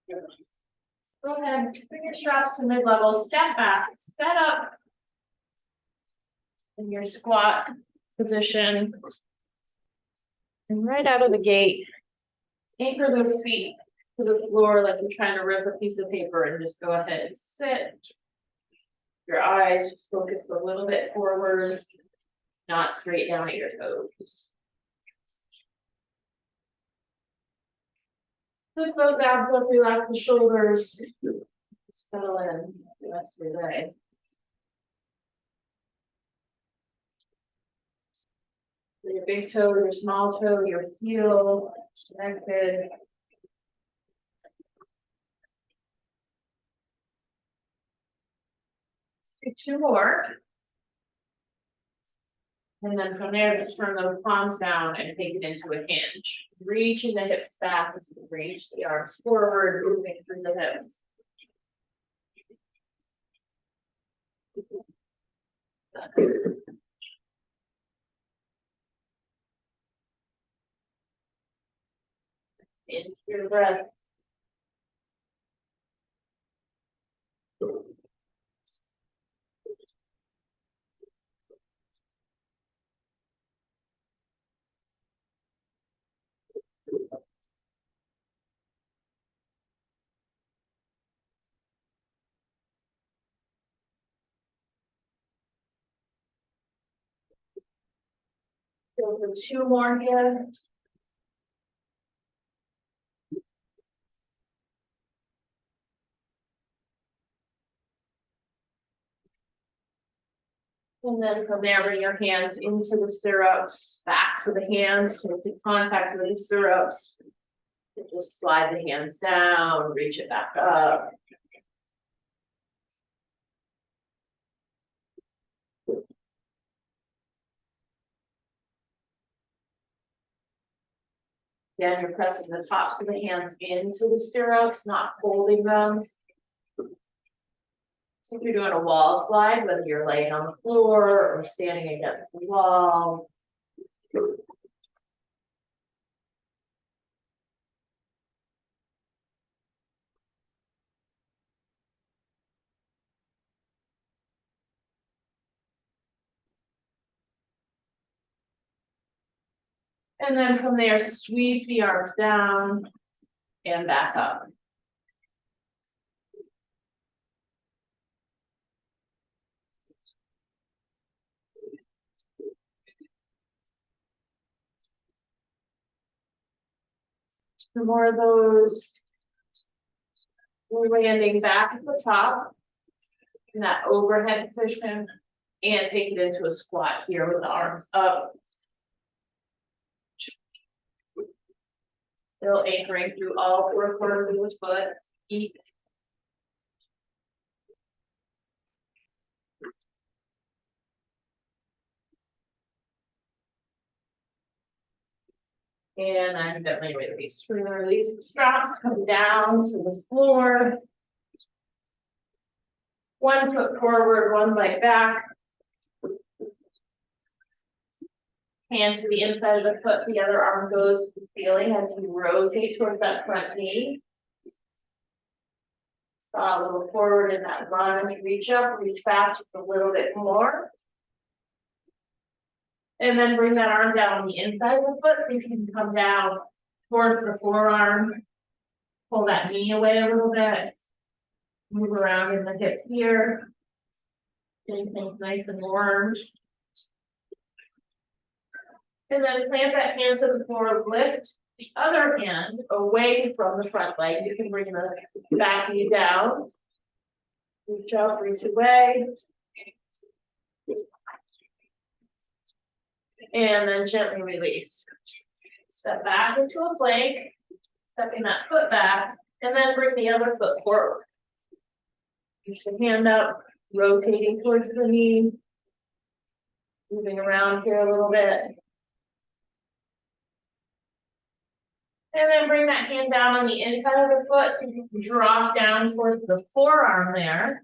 Go ahead, bring your straps to mid-level, step back, set up in your squat position. And right out of the gate, anchor those feet to the floor like you're trying to rip a piece of paper, and just go ahead and sit. Your eyes just focused a little bit forward, not straight down at your toes. Flip those abs up, relax the shoulders. Settle in the rest of your day. Your big toe, your small toe, your heel connected. Let's do 2 more. And then from there, just turn those palms down and take it into a hinge. Reaching the hips back as you reach the arms forward, moving through the hips. Into your breath. Go for 2 more here. And then from there, bring your hands into the stirrups, backs of the hands into contact with the stirrups. And just slide the hands down, reach it back up. Again, you're pressing the tops of the hands into the stirrups, not holding them. So if you're doing a wall slide, whether you're laying on the floor or standing against the wall. And then from there, sweep the arms down and back up. Some more of those. We're landing back at the top in that overhead position and take it into a squat here with the arms up. Still anchoring through all 4 corners of the foot, feet. And I'm definitely release. We're gonna release the straps, come down to the floor. 1 foot forward, 1 leg back. Hand to the inside of the foot, the other arm goes to the ceiling as you rotate towards that front knee. Saw a little forward in that lunge, reach up, reach back just a little bit more. And then bring that arm down on the inside of the foot, so you can come down towards the forearm. Pull that knee away a little bit. Move around in the hips here. Getting things nice and warm. And then plant that hand to the floor, lift the other hand away from the front leg. You can bring the back knee down. Reach up, reach away. And then gently release. Step back into a plank, stepping that foot back, and then bring the other foot forward. Push the hand up, rotating towards the knee. Moving around here a little bit. And then bring that hand down on the inside of the foot and drop down towards the forearm there.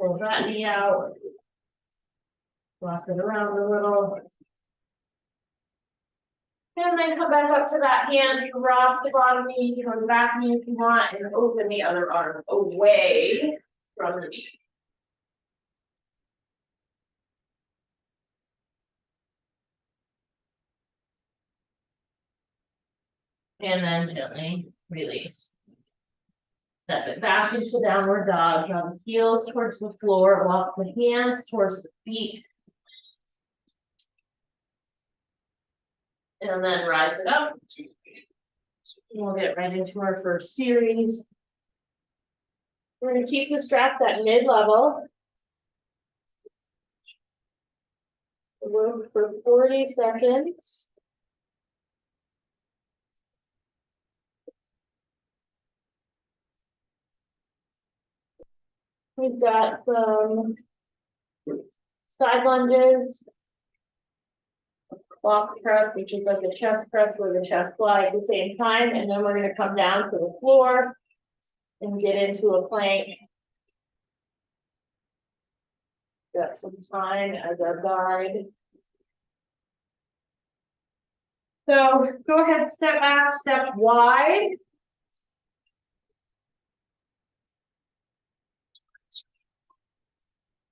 Pull that knee out. Walk it around a little. And then come back up to that hand, you can rock the bottom knee, you can go back knee if you want, and open the other arm away from the knee. And then gently release. Step it back into downward dog. Draw the heels towards the floor, walk the hands towards the feet. And then rise it up. And we'll get right into our first series. We're going to keep the straps at mid-level. Work for 40 seconds. We've got some side lunges, block press, which is like a chest press with a chest fly at the same time, and then we're going to come down to the floor and get into a plank. Got some time as our guide. So go ahead, step back, step wide.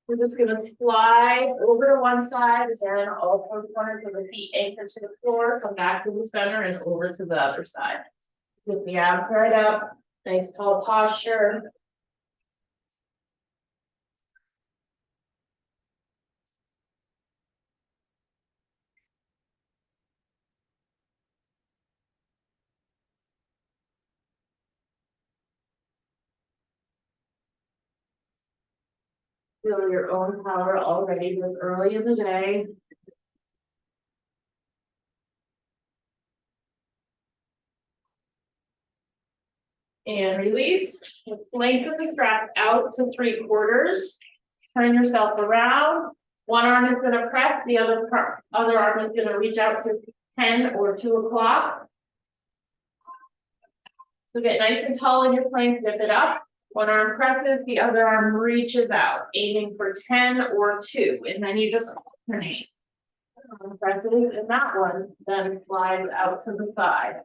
We're just going to slide over to one side, and all four corners of the feet anchor to the floor, come back to the center and over to the other side. Sit the abs right up, nice tall posture. Feel your own power already this early in the day. And release. Lengthen the strap out to 3/4. Turn yourself around. One arm is going to press, the other arm is going to reach out to 10 or 2 o'clock. So get nice and tall in your plank, zip it up. One arm presses, the other arm reaches out, aiming for 10 or 2, and then you just alternate. Presses, and that one then flies out to the side.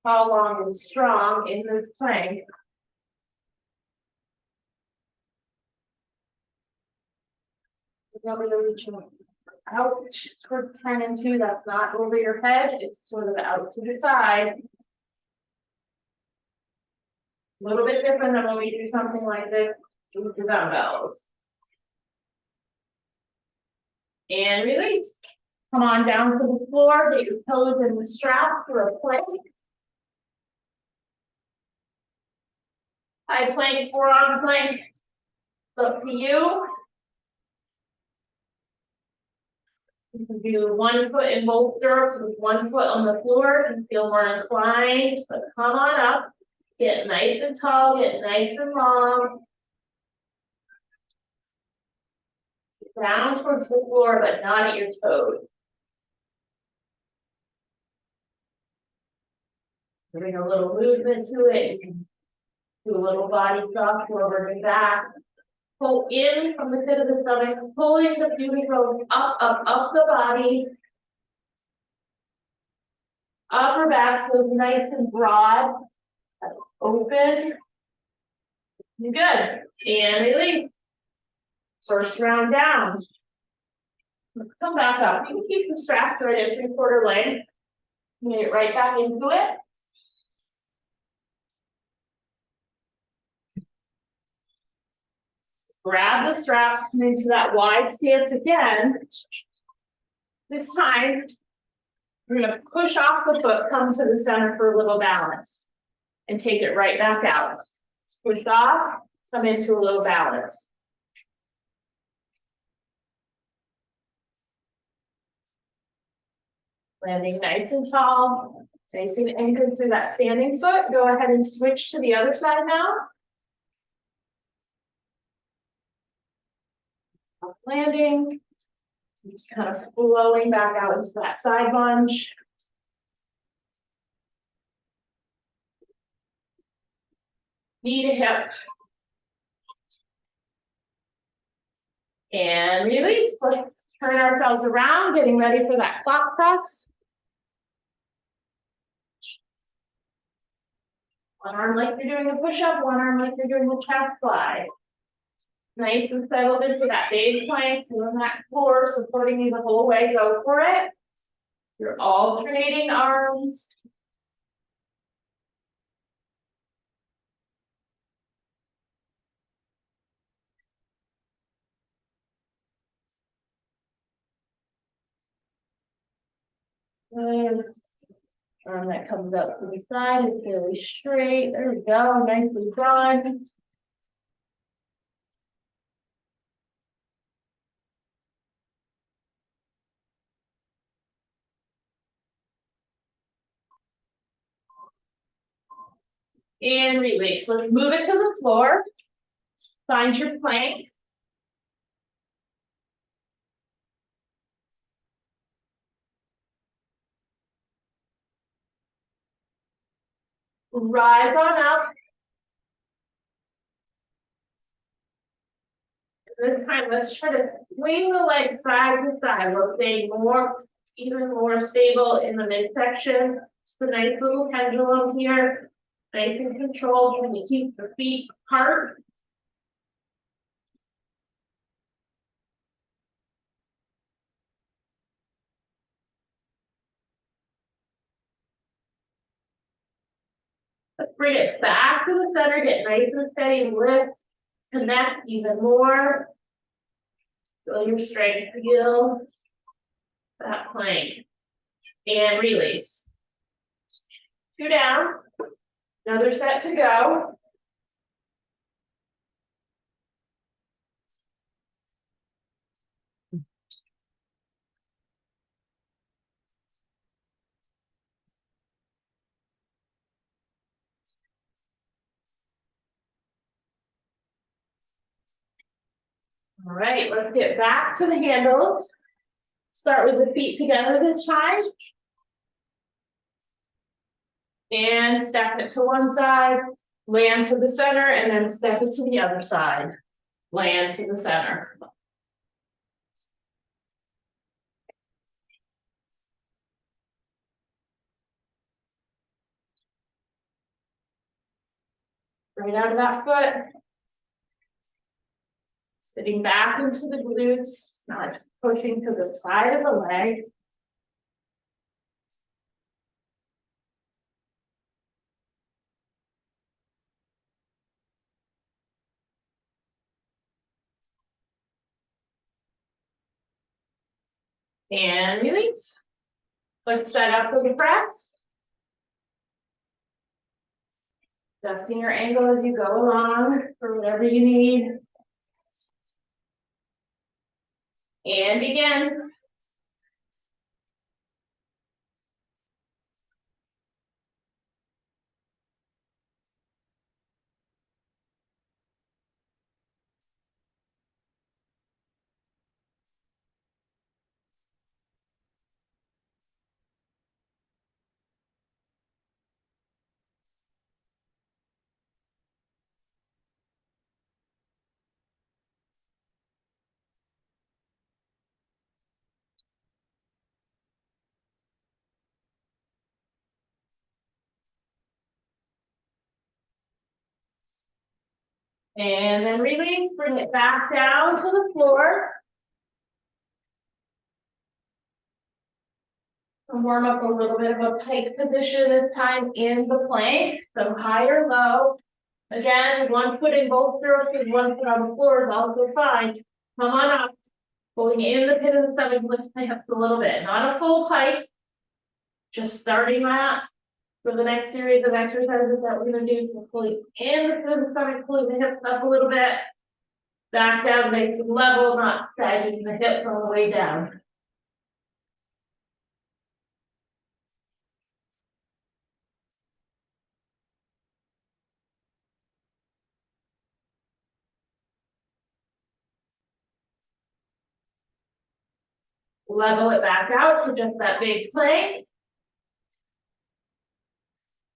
How long and strong in this plank. You're reaching out toward 10 and 2. That's not over your head, it's sort of out to the side. A little bit different than when we do something like this with the dumbbells. And release. Come on down to the floor, get your toes in the straps for a plank. High plank, forearm plank. It's up to you. You can do 1 foot in both stirrups with 1 foot on the floor and feel more inclined, but come on up. Get nice and tall, get nice and long. Down towards the floor, but not at your toes. Bring a little movement to it. You can do a little body soft over the back. Pull in from the pit of the stomach, pulling the beauty bone up the body. Upper back feels nice and broad. Open. Good. And release. First round down. Come back up. You can keep the straps right at 3/4 length. Get right back into it. Grab the straps, come into that wide stance again. This time, we're going to push off the foot, come to the center for a little balance, and take it right back out. Push off, come into a little balance. Landing nice and tall, facing anchored through that standing foot. Go ahead and switch to the other side now. Landing, just kind of flowing back out into that side lunge. Knee to hip. And release. Turn ourselves around, getting ready for that clock press. One arm like you're doing a push-up, one arm like you're doing a chest fly. Nice and settled into that base plank, feeling that core supporting you the whole way, go for it. You're alternating arms. Good. Arm that comes up to the side is fairly straight. There we go, nicely done. And release. Let's move it to the floor. Find your plank. Rise on up. This time, let's try to swing the legs side to side. We'll stay more, even more stable in the midsection. Just a nice little pendulum here. Nice and controlled. Trying to keep the feet apart. Let's bring it back to the center. Get nice and steady. Lift. Connect even more. Feel your strength. Feel that plank. And release. 2 down. Another set to go. All right, let's get back to the handles. Start with the feet together this time. And step it to one side, land to the center, and then step it to the other side. Land to the center. Right out of that foot. Sitting back into the glutes, not pushing to the side of the leg. And release. Let's set up for the press. Adjusting your angle as you go along for whatever you need. And begin. And then release, bring it back down to the floor. And warm up a little bit of a pike position this time in the plank. So high or low. Again, one foot in both directions, one foot on the floor is also fine. Come on up. Pulling in the pit of the stomach, lift the hips a little bit. Not a full pike. Just starting that. For the next series of exercises that we're going to do, so pulling in the pit of the stomach, pulling the hips up a little bit. Back down, nice and level, not sagging the hips all the way down. Level it back out to just that big plank.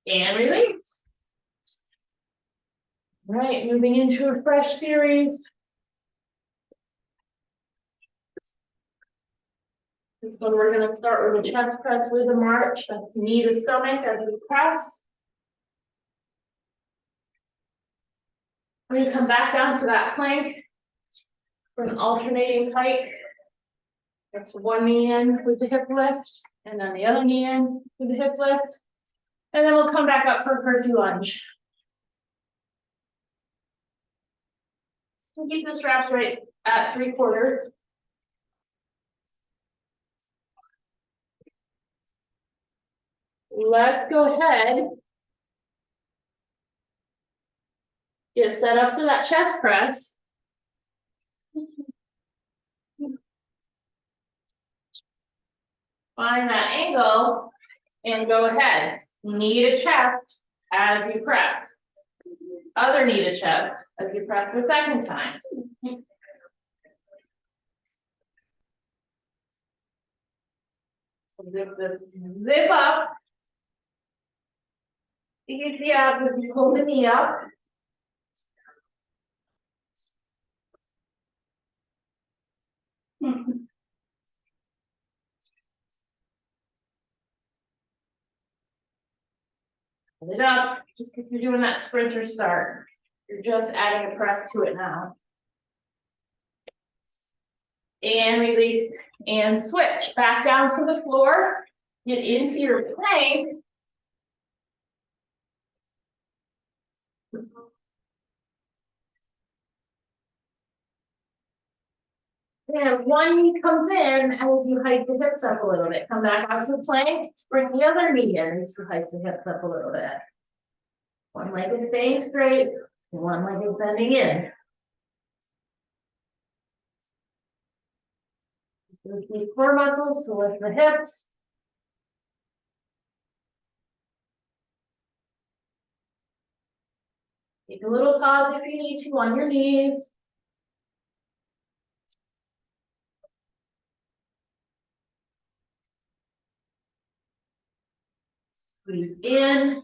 And release. All right, moving into a fresh series. This one we're gonna start with a chest press with a march. That's knee to stomach as we press. We're gonna come back down to that plank for an alternating hike. That's one knee in with the hip lift, and then the other knee in with the hip lift. And then we'll come back up for a curtsy lunge. So keep the straps right at 3/4. Let's go ahead. Get set up for that chest press. Find that angle and go ahead. Knee to chest as you press. Other knee to chest as you press the second time. Zip, zip, zip up. Easy abs as you pull the knee up. Pull it up, just if you're doing that sprinter start. You're just adding a press to it now. And release and switch. Back down to the floor. Get into your plank. And one knee comes in as you hike the hips up a little bit. Come back out to plank. Bring the other knee in as you hike the hips up a little bit. One leg is staying straight. One leg is bending in. Keep core muscles to lift the hips. Take a little pause if you need to on your knees. Squeeze in.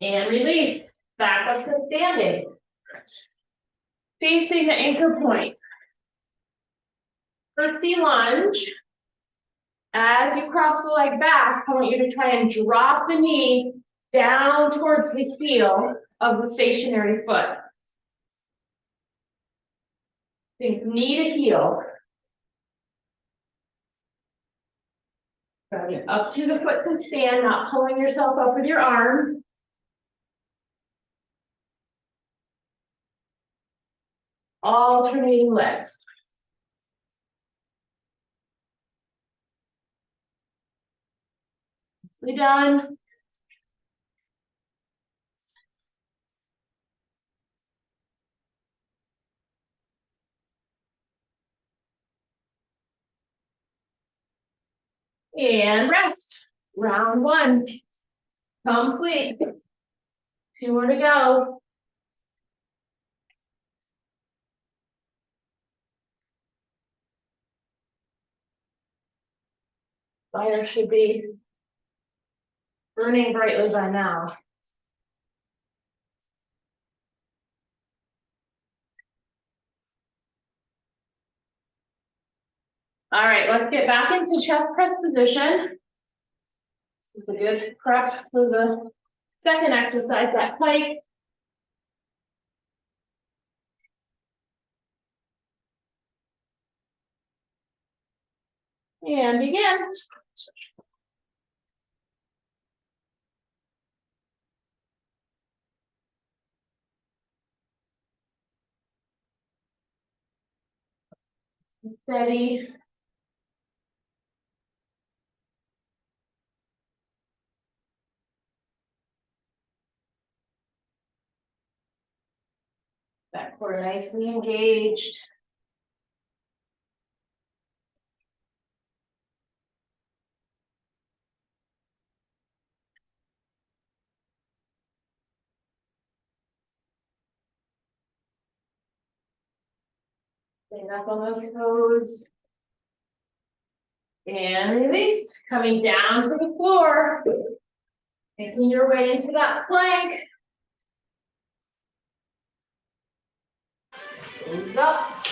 And release. Back up to standing. Facing the anchor point. Curtsy lunge. As you cross the leg back, I want you to try and drop the knee down towards the heel of the stationary foot. Think knee to heel. Drag it up to the foot to stand, not pulling yourself up with your arms. Alternating legs. Nicely done. And rest. Round one. Complete. 2 more to go. Fire should be burning brightly by now. All right, let's get back into chest press position. This is a good prep for the second exercise, that pike. And begin. Steady. Back core nicely engaged. Stay up on those toes. And release. Coming down to the floor. Making your way into that plank. Moves up.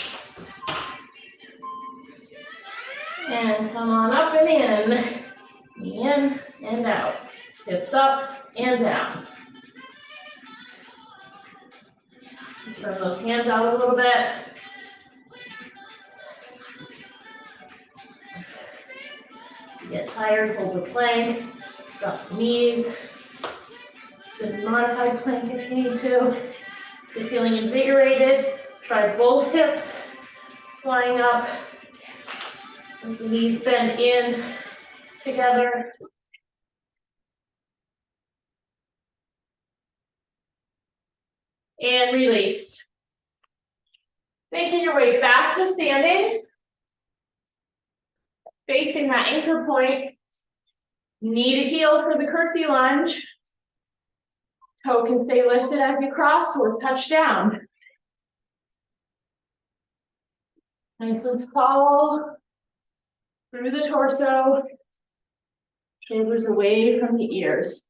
And come on up and in. In and out. Hips up and down. Turn those hands out a little bit. If you get tired, hold the plank. Drop the knees. Do a modified plank if you need to. If you're feeling invigorated, try both hips flying up. As the knees bend in together. And release. Making your way back to standing. Facing that anchor point. Knee to heel for the curtsy lunge. Toe can stay lifted as you cross or touch down. Nice and tall. Through the torso. Shoulders away from the ears.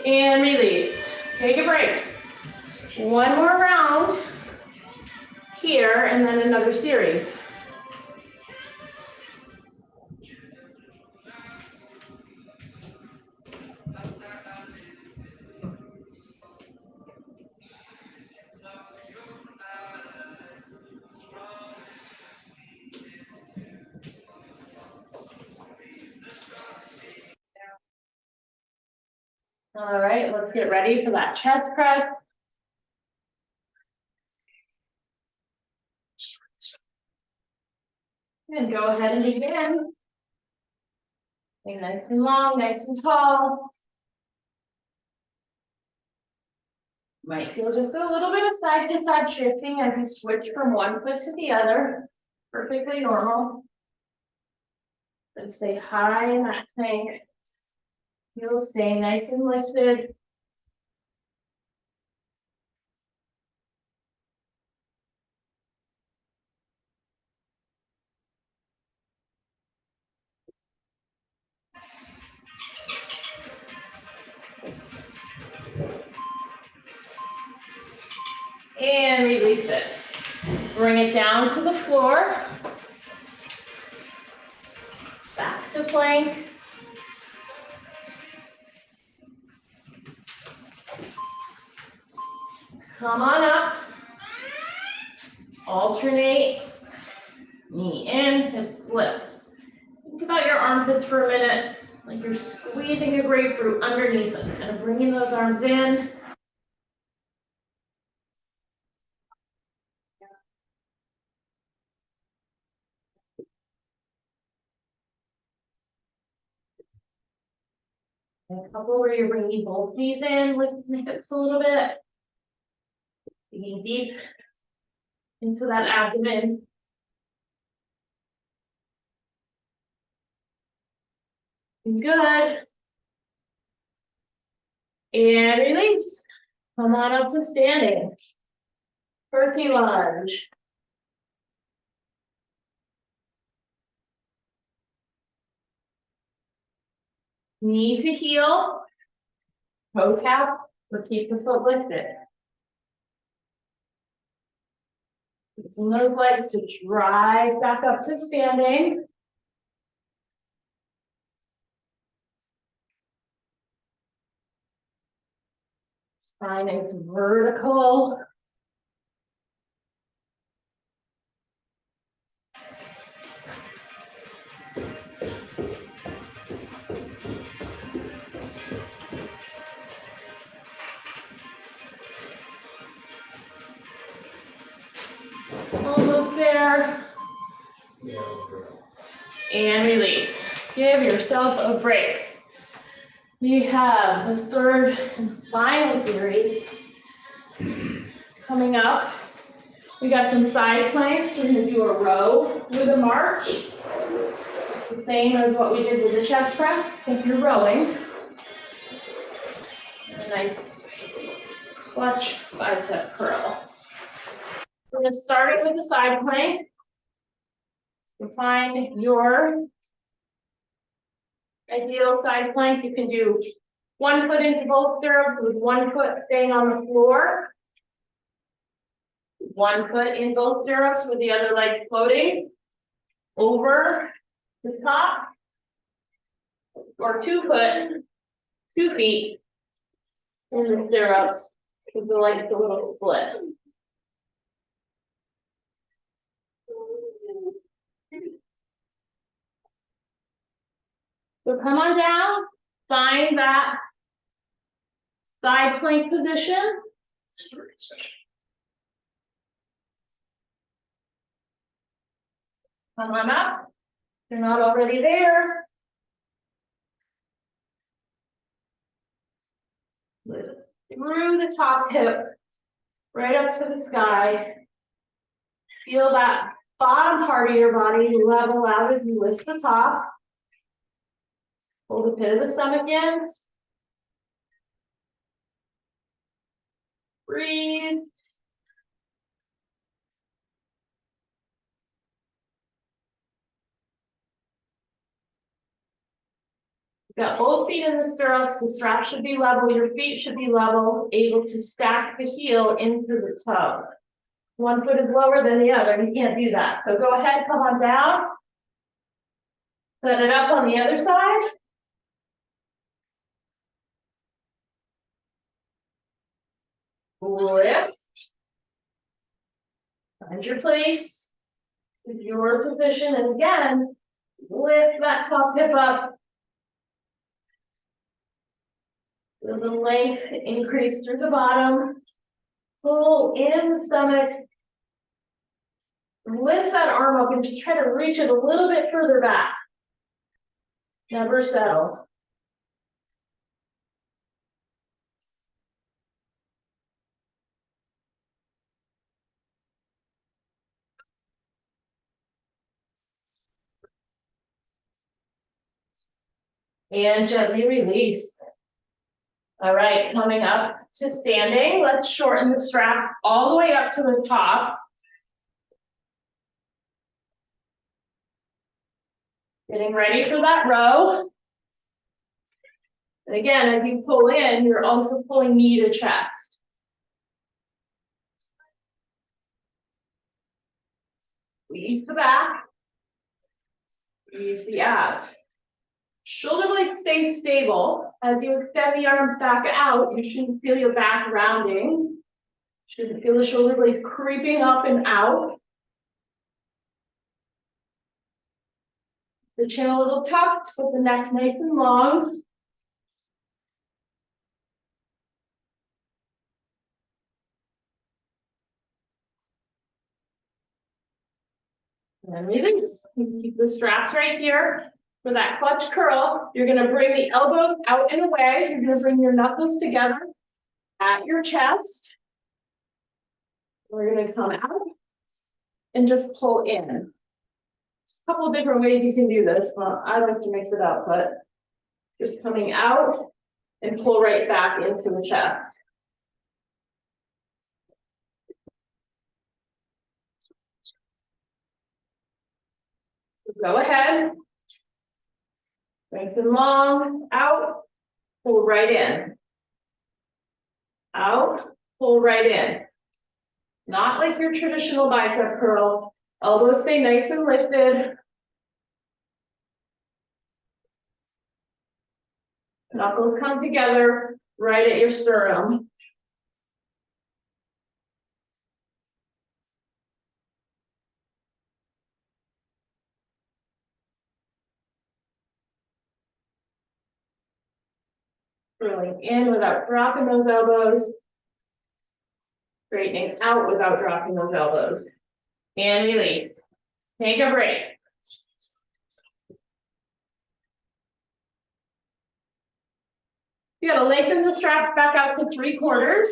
And release. Take a break. One more round here and then another series. All right, let's get ready for that chest press. And go ahead and begin. Stay nice and long, nice and tall. Might feel just a little bit of side to side shifting as you switch from one foot to the other. Perfectly normal. But stay high in that plank. Heels stay nice and lifted. And release it. Bring it down to the floor. Back to plank. Come on up. Alternate. Knee in, hips lift. Think about your armpits for a minute, like you're squeezing a grapefruit underneath them, kind of bringing those arms in. And a couple where you're bringing both knees in, lifting the hips a little bit. Digging deep into that abdomen. Good. And release. Come on up to standing. Curtsy lunge. Knee to heel. Toe tap or keep the foot lifted. Using those legs to drive back up to standing. Spine is vertical. Almost there. And release. Give yourself a break. We have the third and final series coming up. We got some side planks. We're going to do a row with a march. Just The same as what we did with the chest press, except you're rowing. A nice clutch bicep curl. We're going to start it with the side plank. So find your ideal side plank. You can do 1 foot into both stirrups with 1 foot staying on the floor. 1 foot in both stirrups with the other leg floating over the top. Or 2 foot, 2 feet in the stirrups with the legs a little split. So come on down, find that side plank position. Come on up. If you're not already there. Through the top hip, right up to the sky. Feel that bottom part of your body level out as you lift the top. Hold the pit of the stomach in. Breathe. Got both feet in the stirrups, the strap should be level, your feet should be level, able to stack the heel into the toe. 1 foot is lower than the other, you can't do that. So go ahead, come on down. Set it up on the other side. Lift. Find your place. Your position, and again, lift that top hip up. Feel the length increase through the bottom. Pull in the stomach. Lift that arm up and just try to reach it a little bit further back. Never settle. And gently release. All right, coming up to standing. Let's shorten the strap all the way up to the top. Getting ready for that row. And again, as you pull in, you're also pulling knee to chest. Squeeze the back. Squeeze the abs. Shoulder blades stay stable. As you extend the arms back out, you shouldn't feel your back rounding. Shouldn't feel the shoulder blades creeping up and out. The chin a little tucked, with the neck nice and long. And then release. You keep the straps right here. For that clutch curl, you're going to bring the elbows out and away. You're going to bring your knuckles together at your chest. We're going to come out and just pull in. There's a couple different ways you can do this. Well, I like to mix it up, but just coming out and pull right back into the chest. Go ahead. Nice and long, out, pull right in. Out, pull right in. Not like your traditional bicep curl. Elbows stay nice and lifted. Knuckles come together right at your sternum. Curling in without dropping those elbows. Straightening out without dropping those elbows. And release. Take a break. You gotta lengthen the straps back out to 3/4.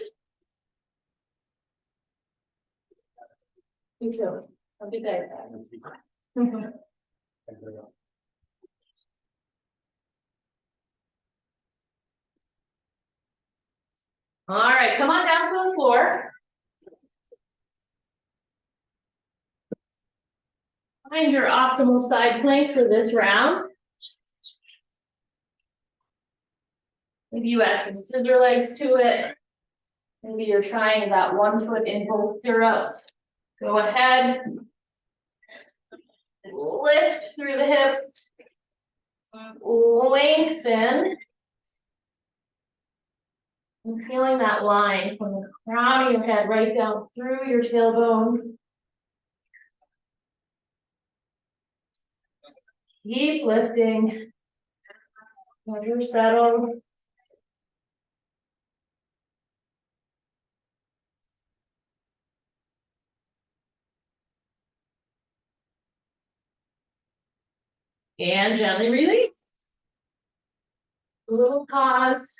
You too. Have a good day. All right, come on down to the floor. Find your optimal side plank for this round. Maybe you add some scissor legs to it. Maybe you're trying that 1 foot in both stirrups. Go ahead. Lift through the hips. Lengthen. And feeling that line from the crown of your head right down through your tailbone. Keep lifting. Let her settle. And gently release. A little pause.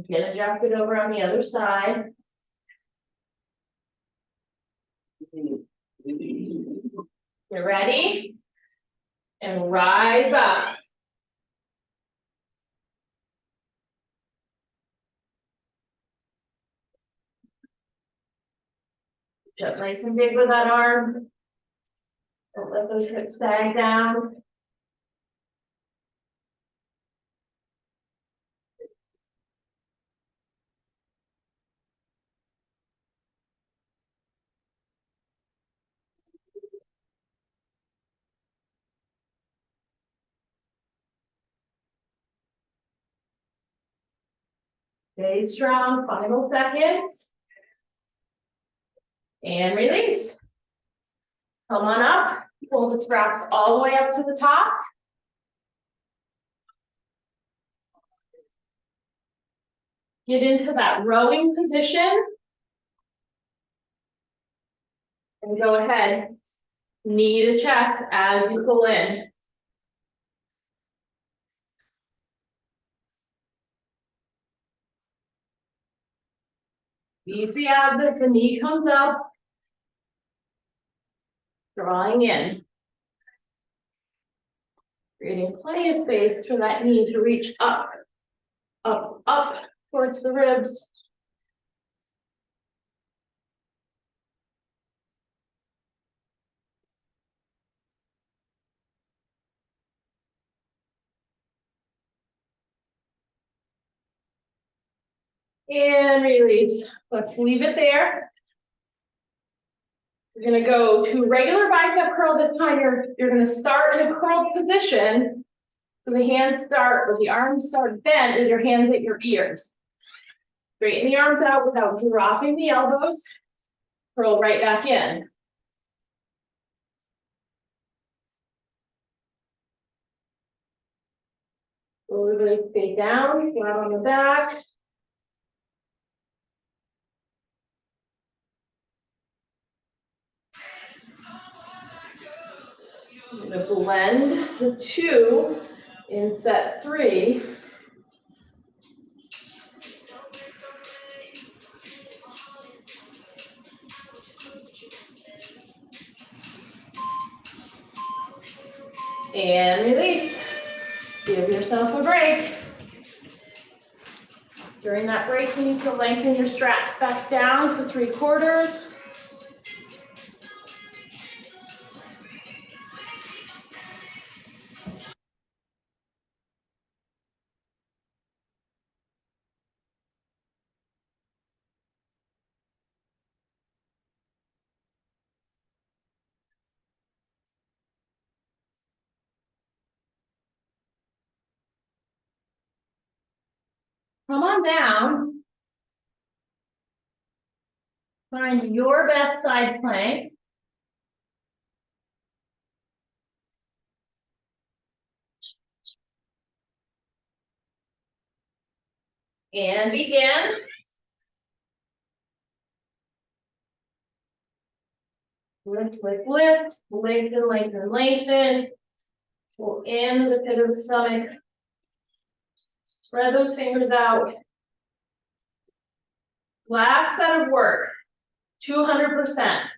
Get adjusted over on the other side. Get ready. And rise up. Get nice and big with that arm. Don't let those hips sag down. Stay strong, final seconds. And release. Come on up, pull the straps all the way up to the top. Get into that rowing position. And go ahead, knee to chest as you pull in. Easy abs as the knee comes up. Drawing in. Creating plenty of space for that knee to reach up, up, up towards the ribs. And release. Let's leave it there. We're gonna go to regular bicep curl. This time you're gonna start in a curled position. So the hands start, or the arms start bent with your hands at your ears. Straighten the arms out without dropping the elbows. Curl right back in. Lower the legs stay down, flat on the back. I'm gonna blend the two in set 3. And release. Give yourself a break. During that break, you need to lengthen your straps back down to 3/4. Come on down. Find your best side plank. And begin. Lift, lift, lift. Lengthen, lengthen, lengthen. Pull in the pit of the stomach. Spread those fingers out. Last set of work. 200%.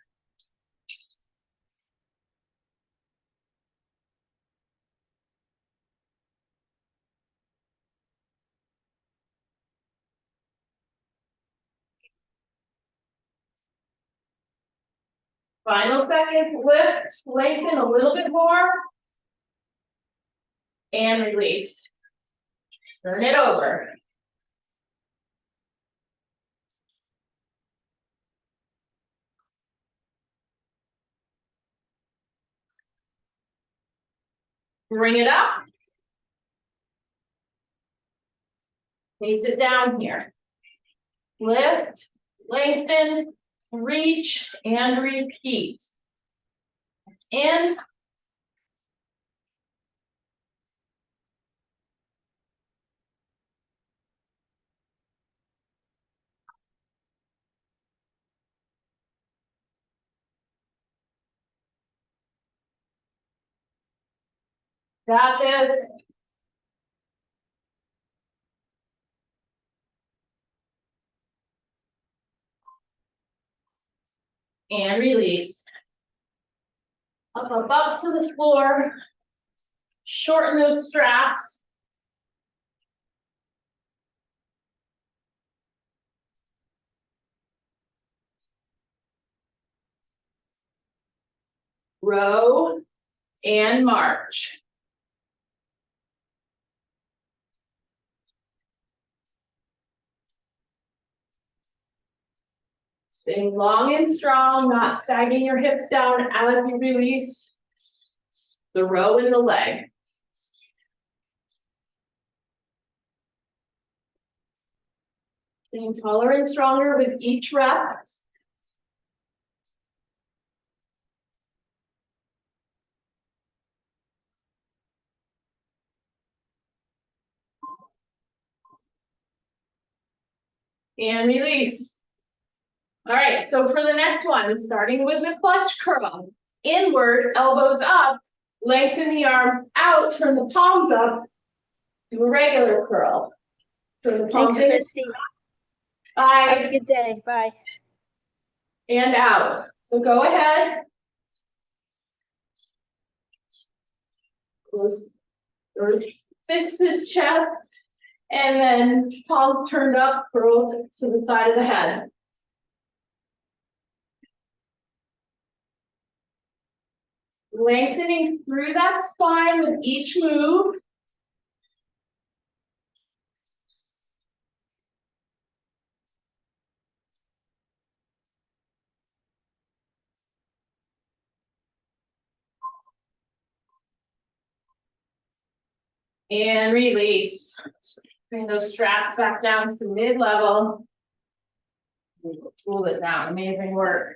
Final seconds, lift, lengthen a little bit more. And release. Turn it over. Bring it up. Place it down here. Lift, lengthen, reach, and repeat. In. Got this. And release. Up to the floor. Shorten those straps. Row and march. Staying long and strong, not sagging your hips down as you release the row and the leg. Staying taller and stronger with each rep. And release. All right, so for the next one, starting with the clutch curl. Inward, elbows up, lengthen the arms out, turn the palms up, do a regular curl. Turn the palms Thanks, in. Christy. Bye. Have a good day. Bye. And out. So go ahead. Close your fist is chest, and then palms turned up, curled to the side of the head. Lengthening through that spine with each move. And release. Bring those straps back down to mid-level. Pull it down. Amazing work.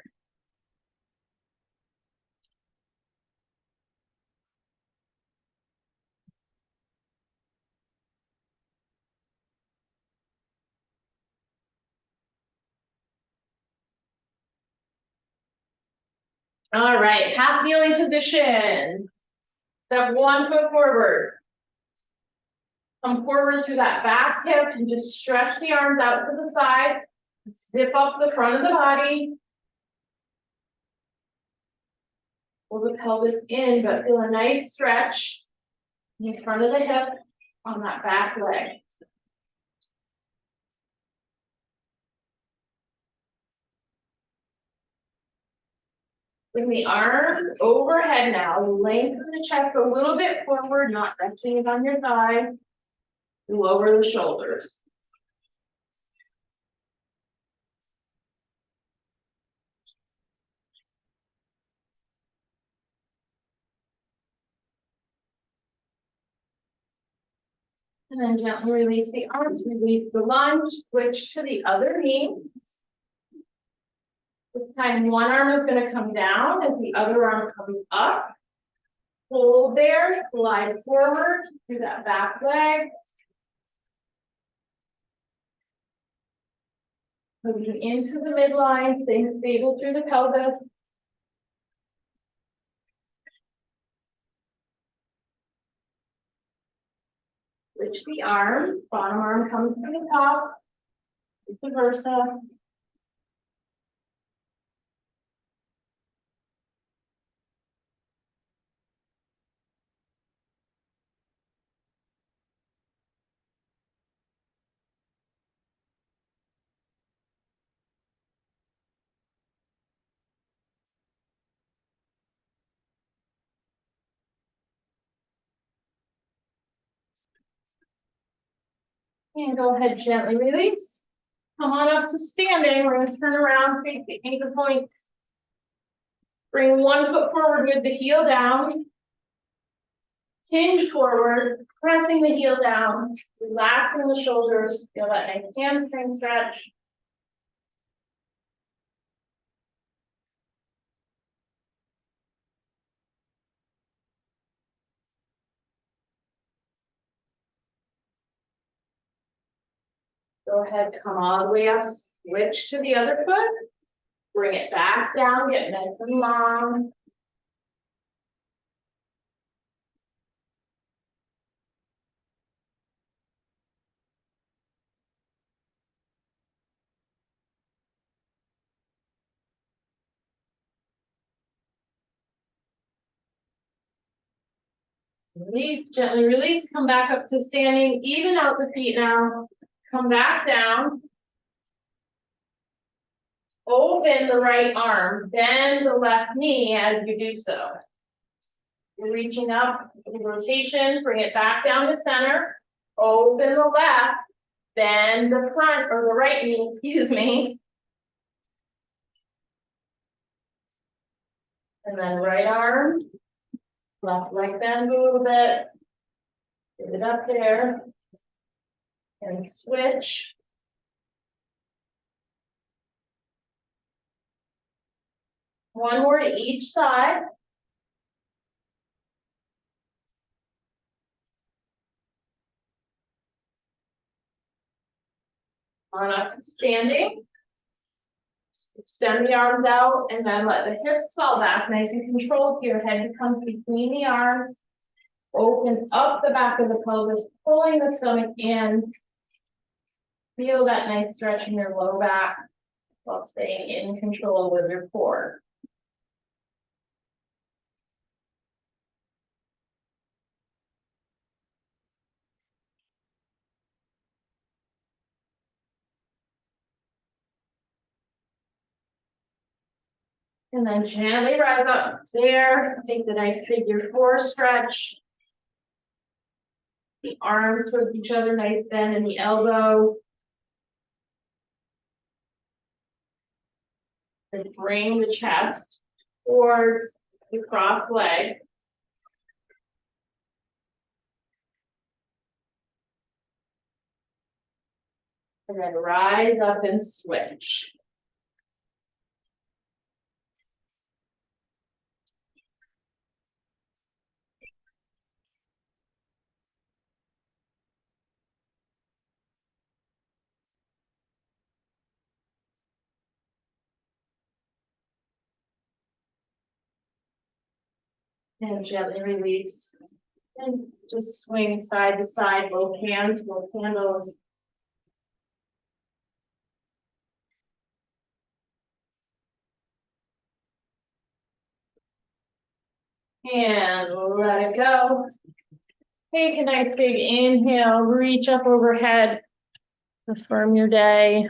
All right, half kneeling position. Step 1 foot forward. Come forward through that back hip and just stretch the arms out to the side. Zip up the front of the body. Pull the pelvis in, but feel a nice stretch in the front of the hip on that back leg. Bring the arms overhead now. Lengthen the chest a little bit forward, not resting it on your thigh. Lower the shoulders. And then gently release the arms, release the lunge, switch to the other knee. This time one arm is going to come down as the other arm comes up. Hold there, slide forward through that back leg. Moving into the midline, staying stable through the pelvis. Switch the arms, bottom arm comes to the top, vice versa. And go ahead, gently release. Come on up to standing. We're gonna turn around, face the anchor point. Bring one foot forward with the heel down. Hinge forward, pressing the heel down, relaxing the shoulders. Feel that nice hamstring stretch. Go ahead, come all the way up, switch to the other foot. Bring it back down, get nice and long. Release, gently release, come back up to standing, even out the feet now. Come back down. Open the right arm, bend the left knee as you do so. You're reaching up, rotation, bring it back down to center. Open the left, bend the front or the right knee, excuse me. And then right arm, left leg bend a little bit. Get it up there. And switch. One more to each side. On up to standing. Extend the arms out and then let the hips fall back nice and controlled here. Head comes between the arms. Open up the back of the pelvis, pulling the stomach in. Feel that nice stretch in your low back while staying in control with your core. And then gently rise up there. Take the nice figure four stretch. The arms with each other, nice bend in the elbow. And bring the chest towards the cross leg. And then rise up and switch. And gently release. And just swing side to side, both hands, both handles. And let it go. Take a nice big inhale, reach up overhead, affirm your day.